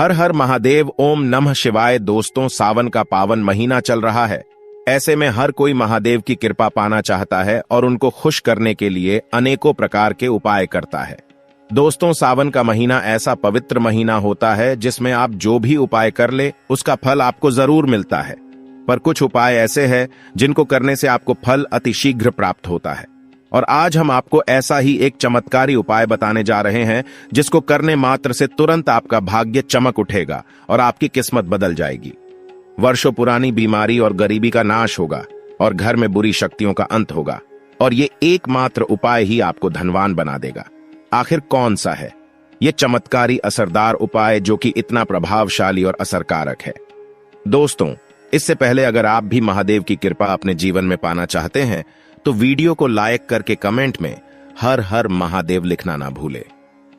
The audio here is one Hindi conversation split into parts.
हर हर महादेव, ओम नमः शिवाय। दोस्तों, सावन का पावन महीना चल रहा है। ऐसे में हर कोई महादेव की कृपा पाना चाहता है और उनको खुश करने के लिए अनेकों प्रकार के उपाय करता है। दोस्तों, सावन का महीना ऐसा पवित्र महीना होता है जिसमें आप जो भी उपाय कर ले उसका फल आपको जरूर मिलता है। पर कुछ उपाय ऐसे हैं जिनको करने से आपको फल अतिशीघ्र प्राप्त होता है। और आज हम आपको ऐसा ही एक चमत्कारी उपाय बताने जा रहे हैं जिसको करने मात्र से तुरंत आपका भाग्य चमक उठेगा और आपकी किस्मत बदल जाएगी। वर्षों पुरानी बीमारी और गरीबी का नाश होगा और घर में बुरी शक्तियों का अंत होगा। और ये एकमात्र उपाय ही आपको धनवान बना देगा। आखिर कौन सा है ये चमत्कारी असरदार उपाय जो कि इतना प्रभावशाली और असरकारक है? दोस्तों, इससे पहले अगर आप भी महादेव की कृपा अपने जीवन में पाना चाहते हैं तो वीडियो को लाइक करके कमेंट में हर हर महादेव लिखना ना भूले।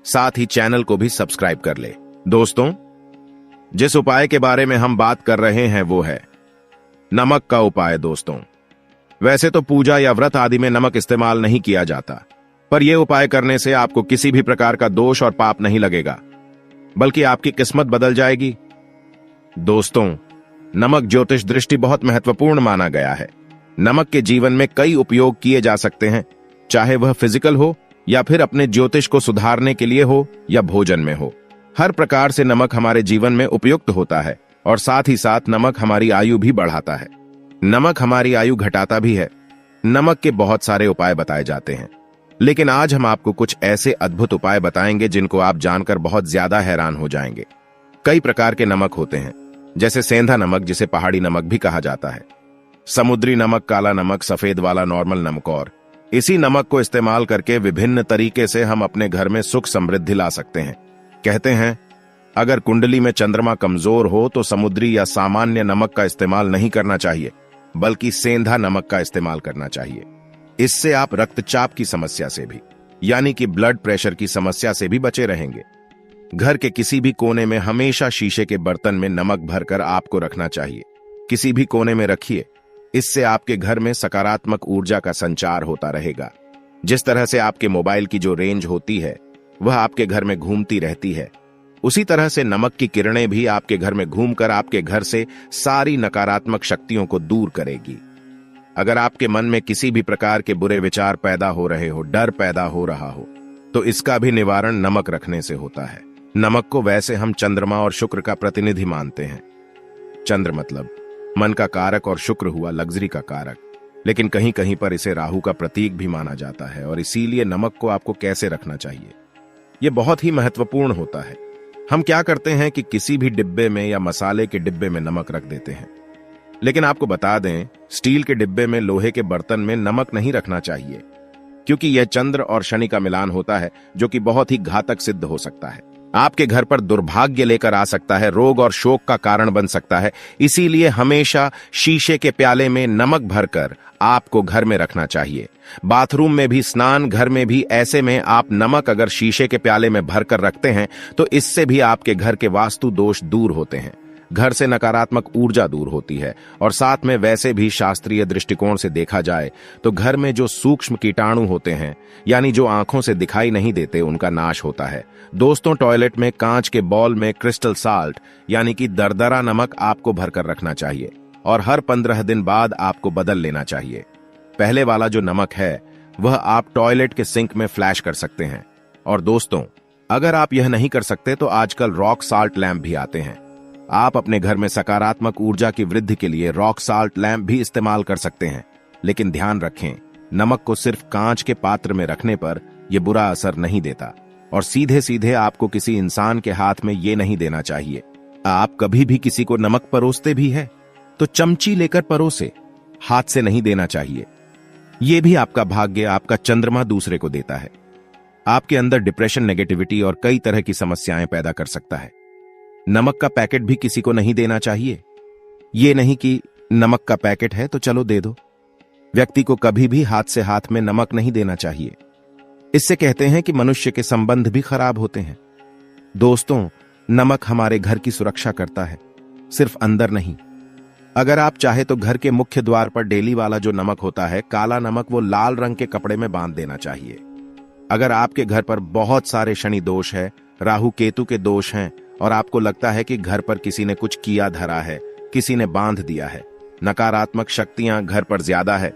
साथ ही चैनल को भी सब्सक्राइब कर ले। दोस्तों, जिस उपाय के बारे में हम बात कर रहे हैं वो है नमक का उपाय। दोस्तों, वैसे तो पूजा या व्रत आदि में नमक इस्तेमाल नहीं किया जाता, पर यह उपाय करने से आपको किसी भी प्रकार का दोष और पाप नहीं लगेगा, बल्कि आपकी किस्मत बदल जाएगी। दोस्तों, नमक ज्योतिष दृष्टि बहुत महत्वपूर्ण माना गया है। नमक के जीवन में कई उपयोग किए जा सकते हैं, चाहे वह फिजिकल हो या फिर अपने ज्योतिष को सुधारने के लिए हो या भोजन में हो। हर प्रकार से नमक हमारे जीवन में उपयुक्त होता है और साथ ही साथ नमक हमारी आयु भी बढ़ाता है। नमक हमारी आयु घटाता भी है। नमक के बहुत सारे उपाय बताए जाते हैं, लेकिन आज हम आपको कुछ ऐसे अद्भुत उपाय बताएंगे जिनको आप जानकर बहुत ज्यादा हैरान हो जाएंगे। कई प्रकार के नमक होते हैं, जैसे सेंधा नमक जिसे पहाड़ी नमक भी कहा जाता है, समुद्री नमक, काला नमक, सफेद वाला नॉर्मल नमक। और इसी नमक को इस्तेमाल करके विभिन्न तरीके से हम अपने घर में सुख समृद्धि ला सकते हैं। कहते हैं अगर कुंडली में चंद्रमा कमजोर हो तो समुद्री या सामान्य नमक का इस्तेमाल नहीं करना चाहिए, बल्कि सेंधा नमक का इस्तेमाल करना चाहिए। इससे आप रक्तचाप की समस्या से भी, यानी कि ब्लड प्रेशर की समस्या से भी बचे रहेंगे। घर के किसी भी कोने में हमेशा शीशे के बर्तन में नमक भरकर आपको रखना चाहिए। किसी भी कोने में रखिए, इससे आपके घर में सकारात्मक ऊर्जा का संचार होता रहेगा। जिस तरह से आपके मोबाइल की जो रेंज होती है वह आपके घर में घूमती रहती है, उसी तरह से नमक की किरणें भी आपके घर में घूमकर आपके घर से सारी नकारात्मक शक्तियों को दूर करेगी। अगर आपके मन में किसी भी प्रकार के बुरे विचार पैदा हो रहे हो, डर पैदा हो रहा हो, तो इसका भी निवारण नमक रखने से होता है। नमक को वैसे हम चंद्रमा और शुक्र का प्रतिनिधि मानते हैं। चंद्र मतलब मन का कारक और शुक्र हुआ लग्जरी का कारक, लेकिन कहीं कहीं पर इसे राहु का प्रतीक भी माना जाता है। और इसीलिए नमक को आपको कैसे रखना चाहिए यह बहुत ही महत्वपूर्ण होता है। हम क्या करते हैं कि किसी भी डिब्बे में या मसाले के डिब्बे में नमक रख देते हैं, लेकिन आपको बता दें स्टील के डिब्बे में, लोहे के बर्तन में नमक नहीं रखना चाहिए, क्योंकि यह चंद्र और शनि का मिलान होता है जो कि बहुत ही घातक सिद्ध हो सकता है। आपके घर पर दुर्भाग्य लेकर आ सकता है, रोग और शोक का कारण बन सकता है। इसीलिए हमेशा शीशे के प्याले में नमक भरकर आपको घर में रखना चाहिए। बाथरूम में भी, स्नान घर में भी। ऐसे में आप नमक अगर शीशे के प्याले में भरकर रखते हैं तो इससे भी आपके घर के वास्तु दोष दूर होते हैं, घर से नकारात्मक ऊर्जा दूर होती है। और साथ में वैसे भी शास्त्रीय दृष्टिकोण से देखा जाए तो घर में जो सूक्ष्म कीटाणु होते हैं, यानी जो आंखों से दिखाई नहीं देते, उनका नाश होता है। दोस्तों, टॉयलेट में कांच के बॉल में क्रिस्टल साल्ट यानी कि दरदरा नमक आपको भरकर रखना चाहिए और हर 15 दिन बाद आपको बदल लेना चाहिए। पहले वाला जो नमक है वह आप टॉयलेट के सिंक में फ्लैश कर सकते हैं। और दोस्तों, अगर आप यह नहीं कर सकते तो आजकल रॉक साल्ट लैंप भी आते हैं। आप अपने घर में सकारात्मक ऊर्जा की वृद्धि के लिए रॉक साल्ट लैंप भी इस्तेमाल कर सकते हैं, लेकिन ध्यान रखें नमक को सिर्फ कांच के पात्र में रखने पर यह बुरा असर नहीं देता और सीधे सीधे आपको किसी इंसान के हाथ में ये नहीं देना चाहिए। आप कभी भी किसी को नमक परोसते भी है तो चमची लेकर परोसे, हाथ से नहीं देना चाहिए। यह भी आपका भाग्य, आपका चंद्रमा दूसरे को देता है। आपके अंदर डिप्रेशन, नेगेटिविटी और कई तरह की समस्याएं पैदा कर सकता है। नमक का पैकेट भी किसी को नहीं देना चाहिए। यह नहीं कि नमक का पैकेट है तो चलो दे दो। व्यक्ति को कभी भी हाथ से हाथ में नमक नहीं देना चाहिए। इससे कहते हैं कि मनुष्य के संबंध भी खराब होते हैं। दोस्तों, नमक हमारे घर की सुरक्षा करता है, सिर्फ अंदर नहीं। अगर आप चाहे तो घर के मुख्य द्वार पर डेली वाला जो नमक होता है, काला नमक, वो लाल रंग के कपड़े में बांध देना चाहिए। अगर आपके घर पर बहुत सारे शनि दोष है, राहु केतु के दोष हैं और आपको लगता है कि घर पर किसी ने कुछ किया धरा है, किसी ने बांध दिया है। नकारात्मक शक्तियां घर पर ज्यादा है।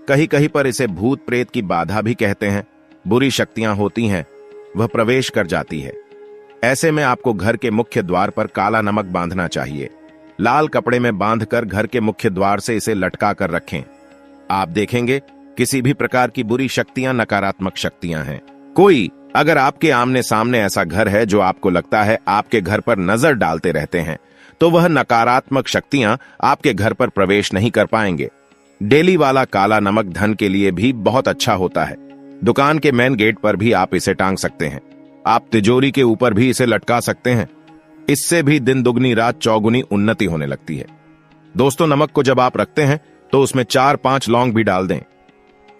कहीं कहीं पर इसे भूत प्रेत की बाधा भी कहते हैं। बुरी शक्तियां होती हैं, वह प्रवेश कर जाती है। ऐसे में आपको घर के मुख्य द्वार पर काला नमक बांधना चाहिए। लाल कपड़े में बांधकर घर के मुख्य द्वार से इसे लटका कर रखें। आप देखेंगे किसी भी प्रकार की बुरी शक्तियां नकारात्मक शक्तियां हैं। कोई अगर आपके आमने सामने ऐसा घर है जो आपको लगता है आपके घर पर नजर डालते रहते हैं, तो वह नकारात्मक शक्तियां आपके घर पर प्रवेश नहीं कर पाएंगे। डेली वाला काला नमक धन के लिए भी बहुत अच्छा होता है। दुकान के मेन गेट पर भी आप इसे टांग सकते हैं। आप तिजोरी के ऊपर भी इसे लटका सकते हैं। इससे भी दिन दुगनी रात चौगुनी उन्नति होने लगती है। दोस्तों, नमक को जब आप रखते हैं तो उसमें 4-5 लौंग भी डाल दें।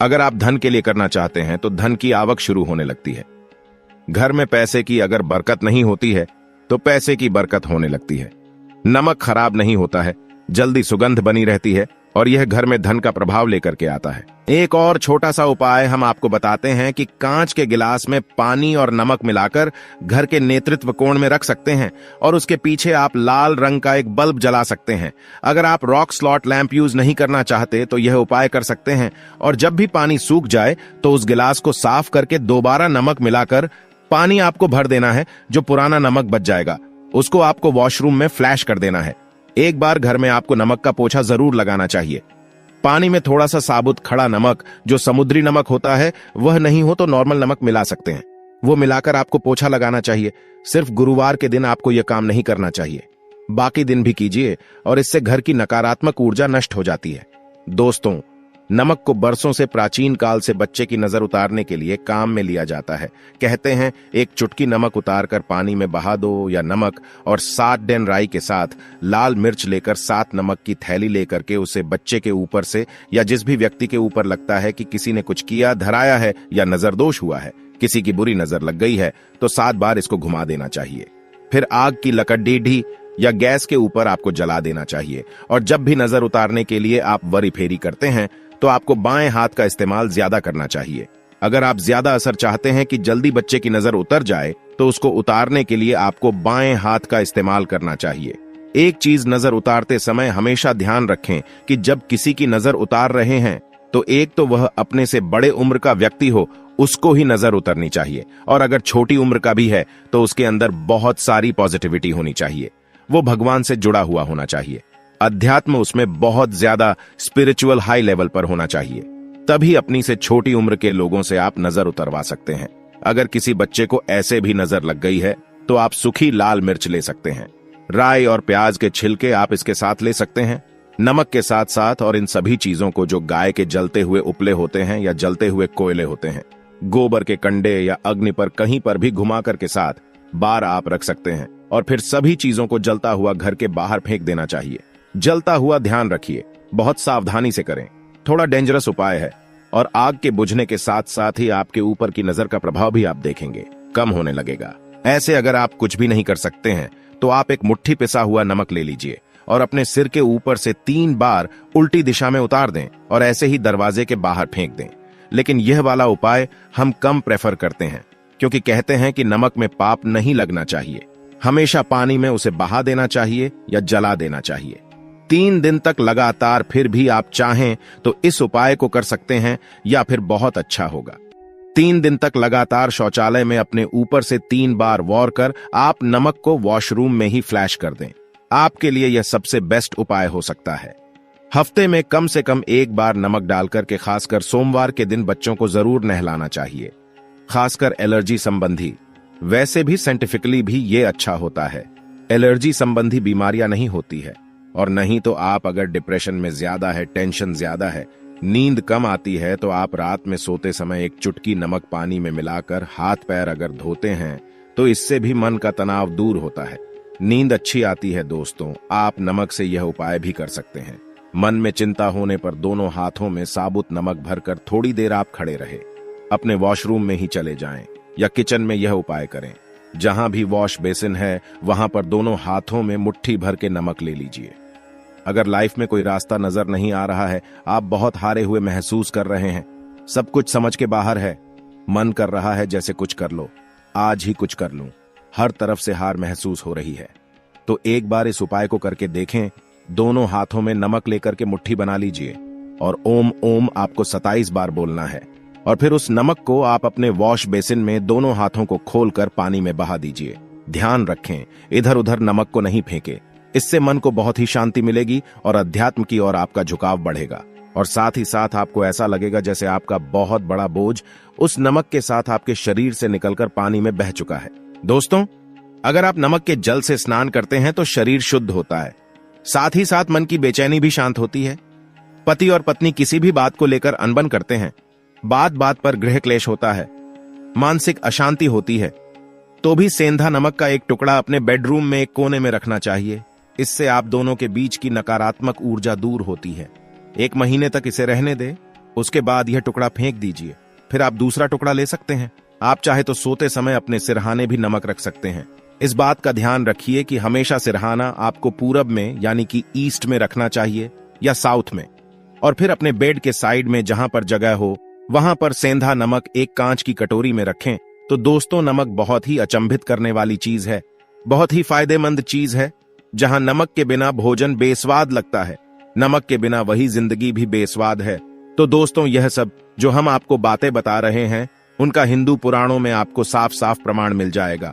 अगर आप धन के लिए करना चाहते हैं तो धन की आवक शुरू होने लगती है। घर में पैसे की अगर बरकत नहीं होती है तो पैसे की बरकत होने लगती है। नमक खराब नहीं होता है, जल्दी सुगंध बनी रहती है और यह घर में धन का प्रभाव लेकर के आता है। एक और छोटा सा उपाय हम आपको बताते हैं कि कांच के गिलास में पानी और नमक मिलाकर घर के नेतृत्व कोण में रख सकते हैं और उसके पीछे आप लाल रंग का एक बल्ब जला सकते हैं। अगर आप रॉक स्लॉट लैंप यूज नहीं करना चाहते तो यह उपाय कर सकते हैं, और जब भी पानी सूख जाए तो उस गिलास को साफ करके दोबारा नमक मिलाकर पानी आपको भर देना है। जो पुराना नमक बच जाएगा उसको आपको वॉशरूम में फ्लैश कर देना है। एक बार घर में आपको नमक का पोछा जरूर लगाना चाहिए। पानी में थोड़ा सा साबुत खड़ा नमक, जो समुद्री नमक होता है, वह नहीं हो तो नॉर्मल नमक मिला सकते हैं। वो मिलाकर आपको पोछा लगाना चाहिए। सिर्फ गुरुवार के दिन आपको यह काम नहीं करना चाहिए, बाकी दिन भी कीजिए और इससे घर की नकारात्मक ऊर्जा नष्ट हो जाती है। दोस्तों, नमक को बरसों से प्राचीन काल से बच्चे की नजर उतारने के लिए काम में लिया जाता है। कहते हैं एक चुटकी नमक उतारकर पानी में बहा दो, या नमक और 7 डेन राई के साथ लाल मिर्च लेकर 7 नमक की थैली लेकर के उसे बच्चे के ऊपर से या जिस भी व्यक्ति के ऊपर लगता है कि किसी ने कुछ किया धराया है या नजर दोष हुआ है, किसी की बुरी नजर लग गई है, तो 7 बार इसको घुमा देना चाहिए। फिर आग की लकड़ी या गैस के ऊपर आपको जला देना चाहिए। और जब भी नजर उतारने के लिए आप वरी फेरी करते हैं तो आपको बाएं हाथ का इस्तेमाल ज्यादा करना चाहिए। अगर आप ज्यादा असर चाहते हैं कि जल्दी बच्चे की नजर उतर जाए तो उसको उतारने के लिए आपको बाएं हाथ का इस्तेमाल करना चाहिए। एक चीज नजर उतारते समय हमेशा ध्यान रखें कि जब किसी की नजर उतार रहे हैं तो एक तो वह अपने से बड़े उम्र का व्यक्ति हो, उसको ही नजर उतरनी चाहिए, और अगर छोटी उम्र का भी है तो उसके अंदर बहुत सारी पॉजिटिविटी होनी चाहिए। वो भगवान से जुड़ा हुआ होना चाहिए। अध्यात्म उसमें बहुत ज्यादा स्पिरिचुअल हाई लेवल पर होना चाहिए। तभी अपनी से छोटी उम्र के लोगों से आप नजर उतरवा सकते हैं। अगर किसी बच्चे को ऐसे भी नजर लग गई है तो आप सूखी लाल मिर्च ले सकते हैं। राई और प्याज के छिलके आप इसके साथ ले सकते हैं। नमक के साथ साथ और इन सभी चीजों को जो गाय के जलते हुए उपले होते हैं या जलते हुए कोयले होते हैं, गोबर के कंडे या अग्नि पर कहीं पर भी घुमाकर के साथ बार आप रख सकते हैं, और फिर सभी चीजों को जलता हुआ घर के बाहर फेंक देना चाहिए। जलता हुआ ध्यान रखिए, बहुत सावधानी से करें। थोड़ा डेंजरस उपाय है और आग के बुझने के साथ साथ ही आपके ऊपर की नजर का प्रभाव भी आप देखेंगे कम होने लगेगा। ऐसे अगर आप कुछ भी नहीं कर सकते हैं तो आप एक मुट्ठी पिसा हुआ नमक ले लीजिए और अपने सिर के ऊपर से 3 बार उल्टी दिशा में उतार दें और ऐसे ही दरवाजे के बाहर फेंक दें। लेकिन यह वाला उपाय हम कम प्रेफर करते हैं, क्योंकि कहते हैं कि नमक में पाप नहीं लगना चाहिए। हमेशा पानी में उसे बहा देना चाहिए या जला देना चाहिए। 3 दिन तक लगातार फिर भी आप चाहें तो इस उपाय को कर सकते हैं, या फिर बहुत अच्छा होगा। 3 दिन तक लगातार शौचालय में अपने ऊपर से 3 बार वॉर कर आप नमक को वॉशरूम में ही फ्लैश कर दें। आपके लिए यह सबसे बेस्ट उपाय हो सकता है। हफ्ते में कम से कम 1 बार नमक डालकर के खासकर सोमवार के दिन बच्चों को जरूर नहलाना चाहिए, खासकर एलर्जी संबंधी। वैसे भी साइंटिफिकली भी ये अच्छा होता है। एलर्जी संबंधी बीमारियां नहीं होती है, और नहीं तो आप अगर डिप्रेशन में ज्यादा है, टेंशन ज्यादा है, नींद कम आती है, तो आप रात में सोते समय एक चुटकी नमक पानी में मिलाकर हाथ पैर अगर धोते हैं तो इससे भी मन का तनाव दूर होता है, नींद अच्छी आती है। दोस्तों, आप नमक से यह उपाय भी कर सकते हैं। मन में चिंता होने पर दोनों हाथों में साबुत नमक भरकर थोड़ी देर आप खड़े रहे, अपने वॉशरूम में ही चले जाएं या किचन में यह उपाय करें। जहां भी वॉश बेसिन है वहां पर दोनों हाथों में मुट्ठी भर के नमक ले लीजिए। अगर लाइफ में कोई रास्ता नजर नहीं आ रहा है, आप बहुत हारे हुए महसूस कर रहे हैं, सब कुछ समझ के बाहर है, मन कर रहा है जैसे कुछ कर लो, आज ही कुछ कर लूं, हर तरफ से हार महसूस हो रही है। तो एक बार इस उपाय को करके देखें। दोनों हाथों में नमक लेकर के मुट्ठी बना लीजिए और ओम ओम आपको 27 बार बोलना है। और फिर उस नमक को आप अपने वॉश बेसिन में दोनों हाथों को खोलकर पानी में बहा दीजिए। ध्यान रखें, इधर उधर नमक को नहीं फेंके। इससे मन को बहुत ही शांति मिलेगी और अध्यात्म की ओर आपका झुकाव बढ़ेगा। और साथ ही साथ आपको ऐसा लगेगा जैसे आपका बहुत बड़ा बोझ उस नमक के साथ आपके शरीर से निकलकर पानी में बह चुका है। दोस्तों, अगर आप नमक के जल से स्नान करते हैं तो शरीर शुद्ध होता है, साथ ही साथ मन की बेचैनी भी शांत होती है। पति और पत्नी किसी भी बात को लेकर अनबन करते हैं, बात बात पर गृह क्लेश होता है, मानसिक अशांति होती है, तो भी सेंधा नमक का एक टुकड़ा अपने बेडरूम में एक कोने में रखना चाहिए। इससे आप दोनों के बीच की नकारात्मक ऊर्जा दूर होती है। 1 महीने तक इसे रहने दे, उसके बाद यह टुकड़ा फेंक दीजिए। फिर आप दूसरा टुकड़ा ले सकते हैं। आप चाहे तो सोते समय अपने सिरहाने भी नमक रख सकते हैं। इस बात का ध्यान रखिए कि हमेशा सिरहाना आपको पूरब में यानी कि ईस्ट में रखना चाहिए या साउथ में। और फिर अपने बेड के साइड में जहां पर जगह हो वहां पर सेंधा नमक एक कांच की कटोरी में रखें। तो दोस्तों, नमक बहुत ही अचंभित करने वाली चीज है, बहुत ही फायदेमंद चीज है। जहां नमक के बिना भोजन बेस्वाद लगता है, नमक के बिना वही जिंदगी भी बेस्वाद है। तो दोस्तों, यह सब जो हम आपको बातें बता रहे हैं उनका हिंदू पुराणों में आपको साफ साफ प्रमाण मिल जाएगा।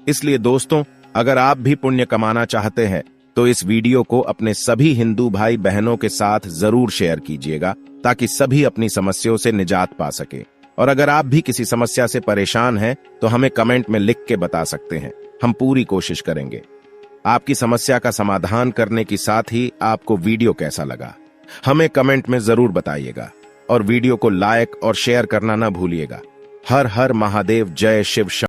इसलिए दोस्तों, अगर आप भी पुण्य कमाना चाहते हैं तो इस वीडियो को अपने सभी हिंदू भाई बहनों के साथ जरूर शेयर कीजिएगा, ताकि सभी अपनी समस्याओं से निजात पा सके। और अगर आप भी किसी समस्या से परेशान हैं तो हमें कमेंट में लिख के बता सकते हैं, हम पूरी कोशिश करेंगे। आपकी समस्या का समाधान करने के साथ ही आपको वीडियो कैसा लगा हमें कमेंट में जरूर बताइएगा। और वीडियो को लाइक और शेयर करना ना भूलिएगा। हर हर महादेव, जय शिव।